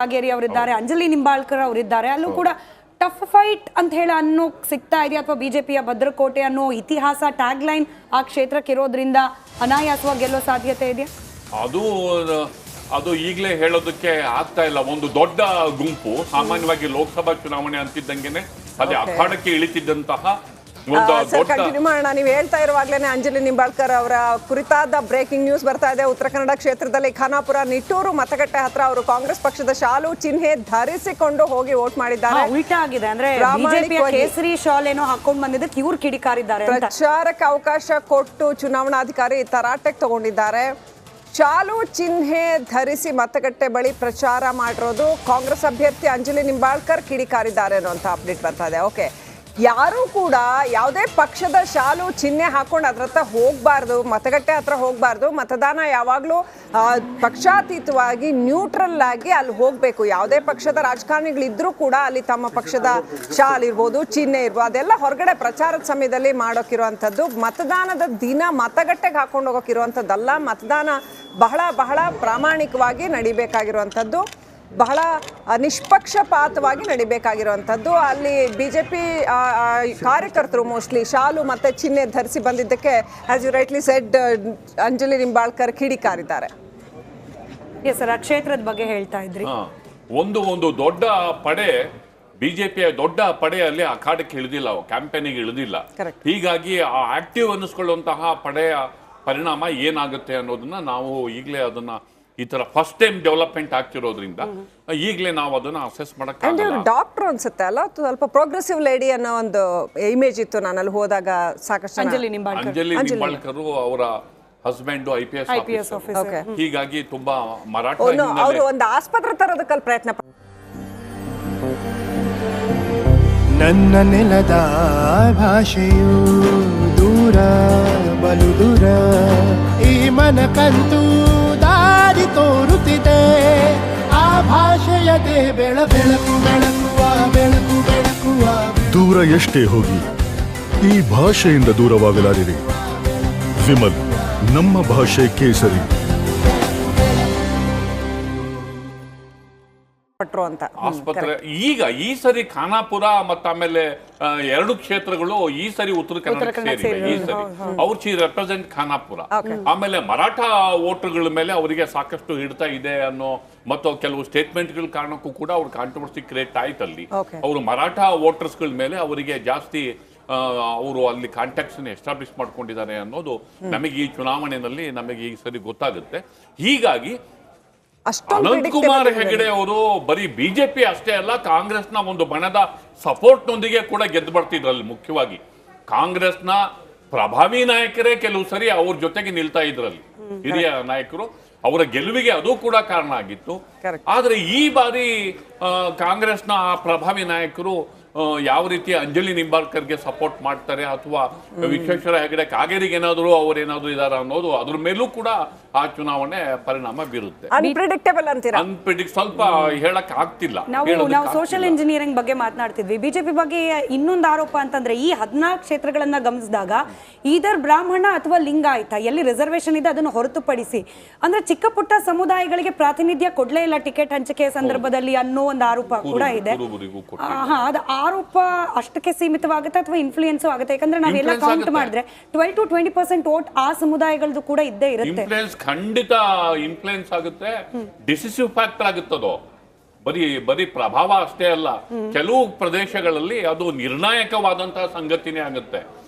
ಹಾಗೇರಿ ಅವರಿದ್ದಾರೆ, ಅಂಜಲಿ ನಿಂಬಾಳ್ಕರ್ ಅವರಿದ್ದಾರೆ. ಅಲ್ಲೂ ಕೂಡ ಟಫ್ ಫೈಟ್ ಅಂತ ಹೇಳಿ ಅನ್ನೋ ಸಿಗ್ತಾ ಇದೆಯಾ, ಅಥವಾ ಬಿಜೆಪಿಯ ಭದ್ರಕೋಟೆ ಅನ್ನೋ ಇತಿಹಾಸ ಟ್ಯಾಗ್ ಲೈನ್ ಆ ಕ್ಷೇತ್ರಕ್ಕೆ ಇರೋದ್ರಿಂದ ಅನಾಯಾಸವಾಗಿ ಗೆಲ್ಲೋ ಸಾಧ್ಯತೆ ಇದೆಯಾ? ಅದು ಈಗಲೇ ಹೇಳೋದಕ್ಕೆ ಆಗ್ತಾ ಇಲ್ಲ. ಒಂದು ದೊಡ್ಡ ಗುಂಪು ಸಾಮಾನ್ಯವಾಗಿ ಲೋಕಸಭಾ ಚುನಾವಣೆ ಅಂತಿದ್ದಂಗೆನೆ ಅದೇ ಅಖಾಡಕ್ಕೆ ಇಳಿತಿದ್ದಂತಹ ನೀವು ಹೇಳ್ತಾ ಇರುವಾಗ್ಲೇನೆ ಅಂಜಲಿ ನಿಂಬಾಳ್ಕರ್ ಅವರ ಕುರಿತಾದ ಬ್ರೇಕಿಂಗ್ ನ್ಯೂಸ್ ಬರ್ತಾ ಇದೆ. ಉತ್ತರ ಕನ್ನಡ ಕ್ಷೇತ್ರದಲ್ಲಿ ಖಾನಾಪುರ ನಿಟ್ಟೂರು ಮತಗಟ್ಟೆ ಹತ್ರ ಅವರು ಕಾಂಗ್ರೆಸ್ ಪಕ್ಷದ ಶಾಲು ಚಿಹ್ನೆ ಧರಿಸಿಕೊಂಡು ಹೋಗಿ ವೋಟ್ ಮಾಡಿದ್ದಾರೆ. ಉಲ್ಟಾ ಆಗಿದೆ ಅಂದ್ರೆ ಬಿಜೆಪಿಯ ಕೇಸರಿ ಶಾಲ್ ಏನೋ ಹಾಕೊಂಡು ಬಂದಿದ್ದಕ್ಕೆ ಇವ್ರು ಕಿಡಿಕಾರಿದ್ದಾರೆ. ಪ್ರಚಾರಕ್ಕೆ ಅವಕಾಶ ಕೊಟ್ಟು ಚುನಾವಣಾಧಿಕಾರಿ ತರಾಟೆಗೆ ತಗೊಂಡಿದ್ದಾರೆ. ಶಾಲು ಚಿಹ್ನೆ ಧರಿಸಿ ಮತಗಟ್ಟೆ ಬಳಿ ಪ್ರಚಾರ ಮಾಡಿರೋದು ಕಾಂಗ್ರೆಸ್ ಅಭ್ಯರ್ಥಿ ಅಂಜಲಿ ನಿಂಬಾಳ್ಕರ್ ಕಿಡಿಕಾರಿದ್ದಾರೆ ಅನ್ನುವಂಥ ಅಪ್ಡೇಟ್ ಬರ್ತಾ ಇದೆ. ಓಕೆ, ಯಾರೂ ಕೂಡ ಯಾವುದೇ ಪಕ್ಷದ ಶಾಲು ಚಿಹ್ನೆ ಹಾಕೊಂಡು ಅದ್ರ ಹತ್ರ ಹೋಗಬಾರ್ದು, ಮತಗಟ್ಟೆ ಹತ್ರ ಹೋಗಬಾರ್ದು. ಮತದಾನ ಯಾವಾಗಲೂ ಪಕ್ಷಾತೀತವಾಗಿ ನ್ಯೂಟ್ರಲ್ ಆಗಿ ಅಲ್ಲಿ ಹೋಗಬೇಕು. ಯಾವುದೇ ಪಕ್ಷದ ರಾಜಕಾರಣಿಗಳಿದ್ರೂ ಕೂಡ ಅಲ್ಲಿ ತಮ್ಮ ಪಕ್ಷದ ಶಾಲ್ ಇರ್ಬೋದು, ಚಿಹ್ನೆ ಇರ್ಬೋದು, ಅದೆಲ್ಲ ಹೊರಗಡೆ ಪ್ರಚಾರದ ಸಮಯದಲ್ಲಿ ಮಾಡೋಕ್ಕಿರುವಂಥದ್ದು. ಮತದಾನದ ದಿನ ಮತಗಟ್ಟೆಗೆ ಹಾಕೊಂಡು ಹೋಗೋಕ್ಕಿರುವಂಥದ್ದಲ್ಲ. ಮತದಾನ ಬಹಳ ಬಹಳ ಪ್ರಾಮಾಣಿಕವಾಗಿ ನಡಿಬೇಕಾಗಿರುವಂಥದ್ದು, ಬಹಳ ನಿಷ್ಪಕ್ಷಪಾತವಾಗಿ ನಡಿಬೇಕಾಗಿರುವಂಥದ್ದು. ಅಲ್ಲಿ ಬಿಜೆಪಿ ಕಾರ್ಯಕರ್ತರು ಮೋಸ್ಟ್ಲಿ ಶಾಲು ಮತ್ತೆ ಚಿಹ್ನೆ ಧರಿಸಿ ಬಂದಿದ್ದಕ್ಕೆ as you rightly said Anjali Nimbalkar ಕಿಡಿಕಾರಿದ್ದಾರೆ. ಸರ್, ಆ ಕ್ಷೇತ್ರದ ಬಗ್ಗೆ ಹೇಳ್ತಾ ಇದ್ರಿ. ಒಂದು ದೊಡ್ಡ ಪಡೆ, ಬಿಜೆಪಿಯ ದೊಡ್ಡ ಪಡೆಯಲ್ಲಿ ಅಖಾಡಕ್ಕೆ ಇಳಿದಿಲ್ಲ, ಕ್ಯಾಂಪೇನಿಗೆ ಇಳಿದಿಲ್ಲ. ಹೀಗಾಗಿ ಆ ಆಕ್ಟಿವ್ ಅನ್ನಿಸ್ಕೊಳ್ಳುವಂತಹ ಪಡೆಯ ಪರಿಣಾಮ ಏನಾಗುತ್ತೆ ಅನ್ನೋದನ್ನ ನಾವು ಈಗಲೇ ಅದನ್ನ ಈ ತರ ಫಸ್ಟ್ ಟೈಮ್ ಡೆವಲಪ್ಮೆಂಟ್ ಆಗ್ತಿರೋದ್ರಿಂದ ಈಗಲೇ ನಾವು ಅದನ್ನ ಅಸೆಸ್ ಮಾಡಕ್ಕಾಗಲ್ಲ. ಡಾಕ್ಟರ್ ಅನ್ಸುತ್ತೆ ಅಲ್ಲ, ಸ್ವಲ್ಪ ಪ್ರೋಗ್ರೆಸಿವ್ ಲೇಡಿ ಅನ್ನೋ ಒಂದು ಇಮೇಜ್ ಇತ್ತು ನಾನಲ್ಲಿ ಹೋದಾಗ ಸಾಕಷ್ಟು. ಅಂಜಲಿ ನಿಂಬಾಳ್ಕರ್ ಅವರ ಹಸ್ಬೆಂಡ್ IPS ಆಫೀಸರ್, ಹೀಗಾಗಿ ತುಂಬಾ ಮರಾಠ ಅವರು ಒಂದು ಆಸ್ಪತ್ರೆ ತರೋದಕ್ಕಲ್ಲಿ ಪ್ರಯತ್ನ. ನನ್ನ ನೆಲದ ಭಾಷೆಯು ದೂರ ಬಲು ದೂರ, ಈ ಮನಕಂತೂ ದಾರಿ ತೋರುತ್ತಿದೆ. ಆ ಭಾಷೆಯದೇ ಬೆಳಕು ಬೆಳಕುವ ಬೆಳಕು ಬೆಳಕುವ. ದೂರ ಎಷ್ಟೇ ಹೋಗಿ ಈ ಭಾಷೆಯಿಂದ ದೂರವಾಗಲಾರಿರಿ. ವಿಮಲ್, ನಮ್ಮ ಭಾಷೆ ಕೇಸರಿ. ಆಸ್ಪತ್ರೆ ಈಗ ಈ ಸರಿ ಖಾನಾಪುರ ಮತ್ತು ಆಮೇಲೆ 2 ಕ್ಷೇತ್ರಗಳು ಈ ಸರಿ ಉತ್ತರ ಕನ್ನಡಕ್ಕೆ ಸೇರಿವೆ. ಈ ಸರಿ ಅವ್ರು ರೆಪ್ರೆಸೆಂಟ್ ಖಾನಾಪುರ. ಆಮೇಲೆ ಮರಾಠ ವೋಟರ್ಗಳ ಮೇಲೆ ಅವರಿಗೆ ಸಾಕಷ್ಟು ಹಿಡ್ತಾ ಇದೆ ಅನ್ನೋ ಮತ್ತು ಕೆಲವು ಸ್ಟೇಟ್ಮೆಂಟ್ಗಳ ಕಾರಣಕ್ಕೂ ಕೂಡ ಅವ್ರ ಕಾಂಟ್ರವರ್ಸಿ ಕ್ರಿಯೇಟ್ ಆಯ್ತಲ್ಲಿ. ಅವರು ಮರಾಠ ವೋಟರ್ಸ್ಗಳ ಮೇಲೆ ಅವರಿಗೆ ಜಾಸ್ತಿ ಅವರು ಅಲ್ಲಿ ಕಾಂಟ್ಯಾಕ್ಟ್ಸ್ ಎಸ್ಟಾಬ್ಲಿಷ್ ಮಾಡ್ಕೊಂಡಿದ್ದಾರೆ ಅನ್ನೋದು ನಮಗೆ ಈ ಚುನಾವಣೆಯಲ್ಲಿ ನಮಗೆ ಈ ಸರಿ ಗೊತ್ತಾಗುತ್ತೆ. ಹೀಗಾಗಿ ಅನಂತ್ ಕುಮಾರ್ ಹೆಗಡೆ ಅವರು ಬರೀ ಬಿಜೆಪಿ ಅಷ್ಟೇ ಅಲ್ಲ, ಕಾಂಗ್ರೆಸ್ನ ಒಂದು ಬಣದ ಸಪೋರ್ಟ್ ನೊಂದಿಗೆ ಕೂಡ ಗೆದ್ದು ಬರ್ತಿದ್ರಲ್ಲಿ. ಮುಖ್ಯವಾಗಿ ಕಾಂಗ್ರೆಸ್ನ ಪ್ರಭಾವಿ ನಾಯಕರೇ ಕೆಲವು ಸರಿ ಅವ್ರ ಜೊತೆಗೆ ನಿಲ್ತಾ ಇದ್ರಲ್ಲಿ, ಹಿರಿಯ ನಾಯಕರು. ಅವರ ಗೆಲುವಿಗೆ ಅದು ಕೂಡ ಕಾರಣ ಆಗಿತ್ತು. ಆದ್ರೆ ಈ ಬಾರಿ ಕಾಂಗ್ರೆಸ್ನ ಪ್ರಭಾವಿ ನಾಯಕರು ಯಾವ ರೀತಿ ಅಂಜಲಿ ನಿಂಬಾಳ್ಕರ್ಗೆ ಸಪೋರ್ಟ್ ಮಾಡ್ತಾರೆ ಅಥವಾ ವಿಶ್ವೇಶ್ವರ ಹೆಗಡೆ ಕಾಗೇರಿಗೆ ಏನಾದ್ರು ಅವ್ರೇನಾದ್ರು ಇದಾರ ಅನ್ನೋದು ಅದ್ರ ಮೇಲೂ ಕೂಡ ಆ ಚುನಾವಣೆ ಪರಿಣಾಮ ಬೀರುತ್ತೆ. ಸ್ವಲ್ಪ ಹೇಳಕ್ ಆಗ್ತಿಲ್ಲ. ನಾವು ಸೋಷಿಯಲ್ ಇಂಜಿನಿಯರಿಂಗ್ ಬಗ್ಗೆ ಮಾತನಾಡ್ತಿದ್ವಿ. ಬಿಜೆಪಿ ಬಗ್ಗೆ ಇನ್ನೊಂದು ಆರೋಪ ಅಂತಂದ್ರೆ ಈ 14 ಕ್ಷೇತ್ರಗಳನ್ನ ಗಮನಿಸಿದಾಗ ಈದರ್ ಬ್ರಾಹ್ಮಣ ಅಥವಾ ಲಿಂಗಾಯತ ಎಲ್ಲಿ ರಿಸರ್ವೇಶನ್ ಇದೆ ಅದನ್ನು ಹೊರತುಪಡಿಸಿ ಅಂದ್ರೆ ಚಿಕ್ಕ ಪುಟ್ಟ ಸಮುದಾಯಗಳಿಗೆ ಪ್ರಾತಿನಿಧ್ಯ ಕೊಡ್ಲೇ ಇಲ್ಲ ಟಿಕೆಟ್ ಹಂಚಿಕೆ ಸಂದರ್ಭದಲ್ಲಿ ಅನ್ನೋ ಒಂದು ಆರೋಪ ಕೂಡ ಇದೆ. ಅದು ಆರೋಪ ಅಷ್ಟಕ್ಕೆ ಸೀಮಿತವಾಗುತ್ತೆ ಅಥವಾ ಇನ್ಫ್ಲೂಯೆನ್ಸ್ ಆಗುತ್ತೆ? ಯಾಕಂದ್ರೆ ನಾವೆಲ್ಲ ಕೌಂಟ್ ಮಾಡಿದ್ರೆ 12 to 20% ವೋಟ್ ಆ ಸಮುದಾಯಗಳದ್ದು ಕೂಡ ಇದ್ದೇ ಇರುತ್ತೆ. ಖಂಡಿತ ಇನ್ಫ್ಲೂಯೆನ್ಸ್ ಆಗುತ್ತೆ, ಡಿಸಿಸಿವ್ ಫ್ಯಾಕ್ಟರ್ ಆಗುತ್ತದೋ. ಬರೀ ಪ್ರಭಾವ ಅಷ್ಟೇ ಅಲ್ಲ, ಕೆಲವು ಪ್ರದೇಶಗಳಲ್ಲಿ ಅದು ನಿರ್ಣಾಯಕವಾದಂತಹ ಸಂಗತಿನೇ ಆಗುತ್ತೆ.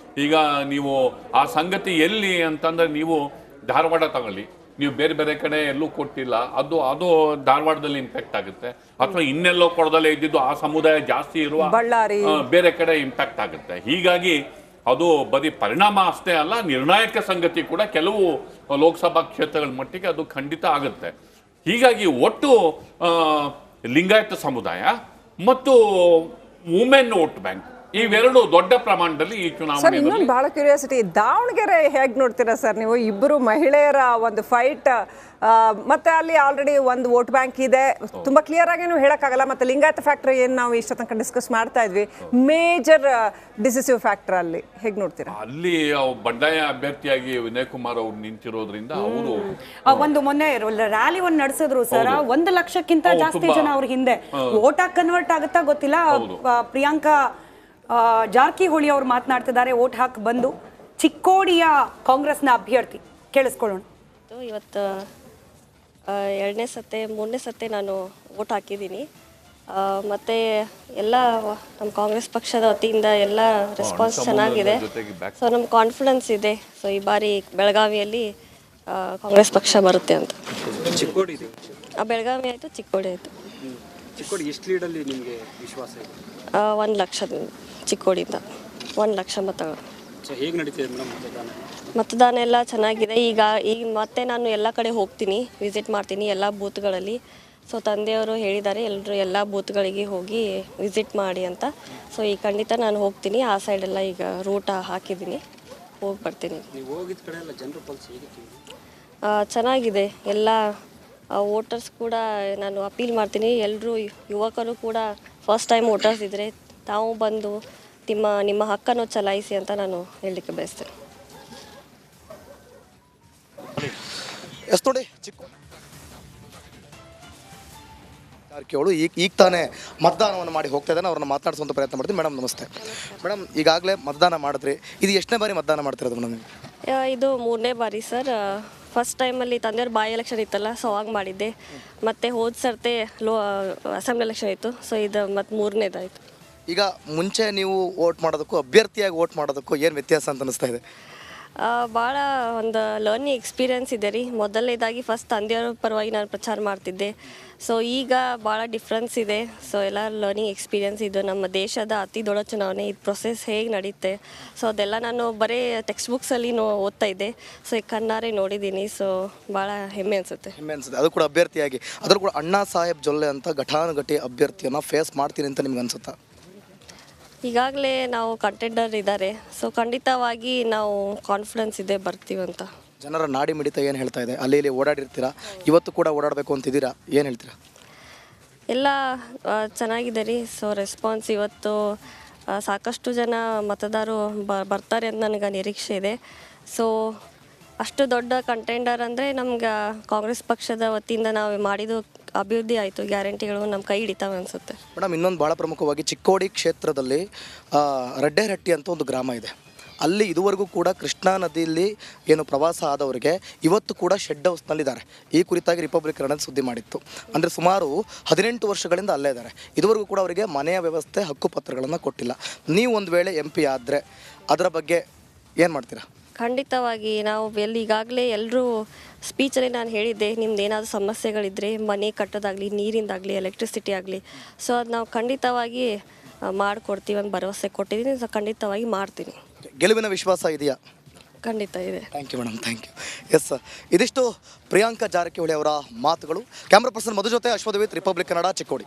ಈಗ ನೀವು ಆ ಸಂಗತಿ ಎಲ್ಲಿ ಅಂತಂದ್ರೆ ನೀವು ಧಾರವಾಡ ತಗೊಳ್ಳಿ, ನೀವು ಬೇರೆ ಬೇರೆ ಕಡೆ ಎಲ್ಲೂ ಕೊಟ್ಟಿಲ್ಲ, ಅದು ಧಾರವಾಡದಲ್ಲಿ ಇಂಪ್ಯಾಕ್ಟ್ ಆಗುತ್ತೆ. ಅಥವಾ ಇನ್ನೆಲ್ಲೋ ಕೊಡದಲ್ಲೇ ಇದ್ದಿದ್ದು ಆ ಸಮುದಾಯ ಜಾಸ್ತಿ ಇರುವ ಬೇರೆ ಕಡೆ ಇಂಪ್ಯಾಕ್ಟ್ ಆಗುತ್ತೆ. ಹೀಗಾಗಿ ಅದು ಬರೀ ಪರಿಣಾಮ ಅಷ್ಟೇ ಅಲ್ಲ, ನಿರ್ಣಾಯಕ ಸಂಗತಿ ಕೂಡ ಕೆಲವು ಲೋಕಸಭಾ ಕ್ಷೇತ್ರಗಳ ಮಟ್ಟಿಗೆ ಅದು ಖಂಡಿತ ಆಗುತ್ತೆ. ಹೀಗಾಗಿ ಒಟ್ಟು ಲಿಂಗಾಯತ ಸಮುದಾಯ ಮತ್ತು ವುಮೆನ್ ವೋಟ್ ಬ್ಯಾಂಕ್ ಇವೆರಡು ದೊಡ್ಡ ಪ್ರಮಾಣದಲ್ಲಿ ಈ ಚುನಾವಣೆ. ಇನ್ನೊಂದು ಬಹಳ ಕ್ಯೂರಿಯಾಸಿಟಿ, ದಾವಣಗೆರೆ ಹೇಗೆ ನೋಡ್ತೀರಾ ಸರ್ ನೀವು? ಇಬ್ಬರು ಮಹಿಳೆಯರ ಒಂದು ಫೈಟ್ ಮತ್ತೆ ಅಲ್ಲಿ ಆಲ್ರೆಡಿ ಒಂದು ವೋಟ್ ಬ್ಯಾಂಕ್ ಇದೆ, ತುಂಬಾ ಕ್ಲಿಯರ್ ಆಗಿ ಹೇಳಕ್ಕಾಗಲ್ಲ. ಮತ್ತೆ ಲಿಂಗಾಯತ ಫ್ಯಾಕ್ಟರ್ ಏನು ನಾವು ಇಷ್ಟ ತನಕ ಡಿಸ್ಕಸ್ ಮಾಡ್ತಾ ಇದ್ವಿ, ಮೇಜರ್ ಡಿಸಿಸಿವ್ ಫ್ಯಾಕ್ಟರ್ ಅಲ್ಲಿ ಹೇಗೆ ನೋಡ್ತೀರಾ? ಅಲ್ಲಿ ಬಂಡಾಯ ಅಭ್ಯರ್ಥಿಯಾಗಿ ವಿನಯ್ ಕುಮಾರ್ ಅವ್ರು ನಿಂತಿರೋದ್ರಿಂದ ಅವರು ಒಂದು ಮೊನ್ನೆ ರ್ಯಾಲಿ ಒಂದು ನಡೆಸಿದ್ರು ಸರ್, 1 ಲಕ್ಷಕ್ಕಿಂತ ಜಾಸ್ತಿ ಜನ ಅವ್ರ ಹಿಂದೆ ವೋಟ್ ಆಗಿ ಕನ್ವರ್ಟ್ ಆಗುತ್ತಾ ಗೊತ್ತಿಲ್ಲ. ಪ್ರಿಯಾಂಕಾ ಜಾರಕಿಹೊಳಿ ಅವ್ರು ಮಾತನಾಡ್ತಿದ್ದಾರೆ, ವೋಟ್ ಹಾಕಿ ಬಂದು ಚಿಕ್ಕೋಡಿಯ ಕಾಂಗ್ರೆಸ್ನ ಅಭ್ಯರ್ಥಿ. ಕೇಳಿಸ್ಕೊಳ್ಳೋಣ. ಇವತ್ತು 2ನೇ ಸತೆ 3ನೇ ಸತೆ ನಾನು ವೋಟ್ ಹಾಕಿದ್ದೀನಿ. ಮತ್ತು ಎಲ್ಲ ನಮ್ಮ ಕಾಂಗ್ರೆಸ್ ಪಕ್ಷದ ವತಿಯಿಂದ ಎಲ್ಲ ರೆಸ್ಪಾನ್ಸ್ ಚೆನ್ನಾಗಿದೆ. ಸೊ ನಮ್ಗೆ ಕಾನ್ಫಿಡೆನ್ಸ್ ಇದೆ. ಸೊ ಈ ಬಾರಿ ಬೆಳಗಾವಿಯಲ್ಲಿ ಕಾಂಗ್ರೆಸ್ ಪಕ್ಷ ಬರುತ್ತೆ ಅಂತ. ಚಿಕ್ಕೋಡಿ ಬೆಳಗಾವಿ ಆಯಿತು, ಚಿಕ್ಕೋಡಿ ಆಯಿತು. ಚಿಕ್ಕೋಡಿ ಎಷ್ಟು ಲೀಡಲ್ಲಿ ನಿಮಗೆ ವಿಶ್ವಾಸ ಇದೆ? 1 ಲಕ್ಷ ಚಿಕ್ಕೋಡಿಯಿಂದ 1 ಲಕ್ಷ ಮತಗಳು. ಸೊ ಹೇಗೆ ನಡೀತಿದೆ ಮೇಡಮ್ ಮತದಾನ ಎಲ್ಲ ಚೆನ್ನಾಗಿದೆ. ಈಗ ಮತ್ತೆ ನಾನು ಎಲ್ಲ ಕಡೆ ಹೋಗ್ತೀನಿ, ವಿಸಿಟ್ ಮಾಡ್ತೀನಿ ಎಲ್ಲ ಬೂತ್ಗಳಲ್ಲಿ. ಸೊ ತಂದೆಯವರು ಹೇಳಿದ್ದಾರೆ ಎಲ್ಲರೂ ಎಲ್ಲ ಬೂತ್ಗಳಿಗೆ ಹೋಗಿ ವಿಸಿಟ್ ಮಾಡಿ ಅಂತ. ಸೊ ಈಗ ಖಂಡಿತ ನಾನು ಹೋಗ್ತೀನಿ. ಆ ಸೈಡೆಲ್ಲ ಈಗ ರೂಟ ಹಾಕಿದ್ದೀನಿ, ಹೋಗಿ ಬರ್ತೀನಿ. ನೀವು ಹೋಗಿದ್ದ ಕಡೆ ಎಲ್ಲ ಜನರ ಪಲ್ಸ್ ಹೇಗಿತ್ತು? ಚೆನ್ನಾಗಿದೆ. ಎಲ್ಲ ವೋಟರ್ಸ್ ಕೂಡ ನಾನು ಅಪೀಲ್ ಮಾಡ್ತೀನಿ, ಎಲ್ಲರೂ ಯುವಕರು ಕೂಡ ಫಸ್ಟ್ ಟೈಮ್ ವೋಟರ್ಸ್ ಇದ್ದರೆ ತಾವು ಬಂದು ನಿಮ್ಮ ಹಕ್ಕನ್ನು ಚಲಾಯಿಸಿ ಅಂತ ನಾನು ಹೇಳಲಿಕ್ಕೆ ಬಯಸ್ತೇನೆ. ಎಸ್ ನೋಡಿ, ಜಾರಕಿಹೊಳಿ ಈಗ ತಾನೇ ಮತದಾನವನ್ನು ಮಾಡಿ ಹೋಗ್ತಾ ಇದ್ದಾನೆ. ಅವ್ರನ್ನ ಮಾತನಾಡಿಸುವಂಥ ಪ್ರಯತ್ನ ಮಾಡ್ತೀವಿ. ಮೇಡಮ್ ನಮಸ್ತೆ. ಮೇಡಮ್, ಈಗಾಗಲೇ ಮತದಾನ ಮಾಡಿದ್ರಿ, ಇದು ಎಷ್ಟನೇ ಬಾರಿ ಮತದಾನ ಮಾಡ್ತಿರೋದು ಮೇಡಮ್? ಇದು 3ನೇ ಬಾರಿ ಸರ್. ಫಸ್ಟ್ ಟೈಮಲ್ಲಿ ತಂದೆಯವ್ರ ಬಾಯ್ ಎಲೆಕ್ಷನ್ ಇತ್ತಲ್ಲ, ಸೊ ಅವಾಗ ಮಾಡಿದ್ದೆ. ಮತ್ತು ಹೋದ ಸರ್ತೆ ಅಸೆಂಬ್ಲಿ ಎಲೆಕ್ಷನ್ ಇತ್ತು. ಸೊ ಇದು ಮತ್ತು 3ನೇದಾಯಿತು. ಈಗ ಮುಂಚೆ ನೀವು ವೋಟ್ ಮಾಡೋದಕ್ಕೂ ಅಭ್ಯರ್ಥಿಯಾಗಿ ವೋಟ್ ಮಾಡೋದಕ್ಕೂ ಏನು ವ್ಯತ್ಯಾಸ ಅಂತ ಅನಿಸ್ತಾ ಇದೆ? ಭಾಳ ಒಂದು ಲರ್ನಿಂಗ್ ಎಕ್ಸ್ಪೀರಿಯನ್ಸ್ ಇದೆ ರೀ. ಮೊದಲನೇದಾಗಿ ಫಸ್ಟ್ ತಂದೆಯವ್ರ ಪರವಾಗಿ ನಾನು ಪ್ರಚಾರ ಮಾಡ್ತಿದ್ದೆ. ಸೊ ಈಗ ಭಾಳ ಡಿಫ್ರೆನ್ಸ್ ಇದೆ. ಸೊ ಎಲ್ಲ ಲರ್ನಿಂಗ್ ಎಕ್ಸ್ಪೀರಿಯನ್ಸ್ ಇದು. ನಮ್ಮ ದೇಶದ ಅತಿ ದೊಡ್ಡ ಚುನಾವಣೆ, ಇದು ಪ್ರೊಸೆಸ್ ಹೇಗೆ ನಡೀತೆ, ಸೊ ಅದೆಲ್ಲ ನಾನು ಬರೀ ಟೆಕ್ಸ್ಟ್ ಬುಕ್ಸಲ್ಲಿ ಓದ್ತಾ ಇದ್ದೆ. ಸೊ ಈಗ ಕಣ್ಣಾರೆ ನೋಡಿದ್ದೀನಿ. ಸೊ ಭಾಳ ಹೆಮ್ಮೆ ಅನಿಸುತ್ತೆ. ಅದು ಕೂಡ ಅಭ್ಯರ್ಥಿಯಾಗಿ, ಅದ್ರ ಕೂಡ ಅಣ್ಣಾ ಸಾಹೇಬ್ ಜೊಲ್ಲೆ ಅಂತ ಘಟಾನುಘಟಿ ಅಭ್ಯರ್ಥಿಯನ್ನು ಫೇಸ್ ಮಾಡ್ತೀನಿ ಅಂತ ನಿಮ್ಗೆ ಅನ್ಸುತ್ತಾ? ಈಗಾಗಲೇ ನಾವು ಕಂಟೆಂಡರ್ ಇದ್ದಾರೆ. ಸೊ ಖಂಡಿತವಾಗಿ ನಾವು ಕಾನ್ಫಿಡೆನ್ಸ್ ಇದೆ ಬರ್ತೀವಂತ. ಜನರ ನಾಡಿ ಮಿಡಿತ ಏನು ಹೇಳ್ತಾ ಇದೆ? ಅಲ್ಲಿ ಇಲ್ಲಿ ಓಡಾಡಿರ್ತೀರಾ, ಇವತ್ತು ಕೂಡ ಓಡಾಡಬೇಕು ಅಂತಿದ್ದೀರಾ, ಏನು ಹೇಳ್ತೀರಾ? ಎಲ್ಲ ಚೆನ್ನಾಗಿದೆ ರೀ. ಸೊ ರೆಸ್ಪಾನ್ಸ್ ಇವತ್ತು ಸಾಕಷ್ಟು ಜನ ಮತದಾರರು ಬರ್ತಾರೆ ಅಂತ ನನಗೆ ನಿರೀಕ್ಷೆ ಇದೆ. ಸೊ ಅಷ್ಟು ದೊಡ್ಡ ಕಂಟೆಂಡರ್ ಅಂದರೆ ನಮ್ಗೆ ಕಾಂಗ್ರೆಸ್ ಪಕ್ಷದ ವತಿಯಿಂದ ನಾವು ಮಾಡಿದ್ದು ಅಭಿವೃದ್ಧಿ ಆಯಿತು, ಗ್ಯಾರಂಟಿಗಳು ನಮ್ಮ ಕೈ ಹಿಡಿತಾವೆ ಅನಿಸುತ್ತೆ. ಮೇಡಮ್, ಇನ್ನೊಂದು ಭಾಳ ಪ್ರಮುಖವಾಗಿ ಚಿಕ್ಕೋಡಿ ಕ್ಷೇತ್ರದಲ್ಲಿ ರಡ್ಡೇರಟ್ಟಿ ಅಂತ ಒಂದು ಗ್ರಾಮ ಇದೆ. ಅಲ್ಲಿ ಇದುವರೆಗೂ ಕೂಡ ಕೃಷ್ಣಾ ನದಿಯಲ್ಲಿ ಏನು ಪ್ರವಾಸ ಆದವರಿಗೆ ಇವತ್ತು ಕೂಡ ಶೆಡ್ ಹೌಸ್ನಲ್ಲಿದ್ದಾರೆ. ಈ ಕುರಿತಾಗಿ ರಿಪಬ್ಲಿಕ್ ಕನ್ನಡ ಸುದ್ದಿ ಮಾಡಿತ್ತು. ಅಂದರೆ ಸುಮಾರು 18 ವರ್ಷಗಳಿಂದ ಅಲ್ಲೇ ಇದ್ದಾರೆ. ಇದುವರೆಗೂ ಕೂಡ ಅವರಿಗೆ ಮನೆಯ ವ್ಯವಸ್ಥೆ, ಹಕ್ಕುಪತ್ರಗಳನ್ನು ಕೊಟ್ಟಿಲ್ಲ. ನೀವು ಒಂದು ವೇಳೆ MP ಆದರೆ ಅದರ ಬಗ್ಗೆ ಏನು ಮಾಡ್ತೀರಾ? ಖಂಡಿತವಾಗಿ ನಾವು ಈಗಾಗಲೇ ಎಲ್ಲರೂ ಸ್ಪೀಚಲ್ಲಿ ನಾನು ಹೇಳಿದ್ದೆ, ನಿಮ್ದು ಏನಾದರೂ ಸಮಸ್ಯೆಗಳಿದ್ದರೆ ಮನೆ ಕಟ್ಟೋದಾಗಲಿ, ನೀರಿಂದಾಗಲಿ, ಎಲೆಕ್ಟ್ರಿಸಿಟಿ ಆಗಲಿ, ಸೊ ಅದು ನಾವು ಖಂಡಿತವಾಗಿ ಮಾಡಿಕೊಡ್ತೀವಿ ಅಂತ ಭರವಸೆ ಕೊಟ್ಟಿದ್ದೀನಿ. ಸೊ ಖಂಡಿತವಾಗಿ ಮಾಡ್ತೀನಿ. ಗೆಲುವಿನ ವಿಶ್ವಾಸ ಇದೆಯಾ? ಖಂಡಿತ ಇದೆ. Thank you madam, thank you. Yes, ಇದಿಷ್ಟು ಪ್ರಿಯಾಂಕಾ ಜಾರಕಿಹೊಳಿ ಅವರ ಮಾತುಗಳು. ಕ್ಯಾಮ್ರಾ ಪರ್ಸನ್ ಮಧು ಜೊತೆ ಅಶ್ವಥ್ ವಿತ್ ರಿಪಬ್ಲಿಕ್ ಕನ್ನಡ, ಚಿಕ್ಕೋಡಿ.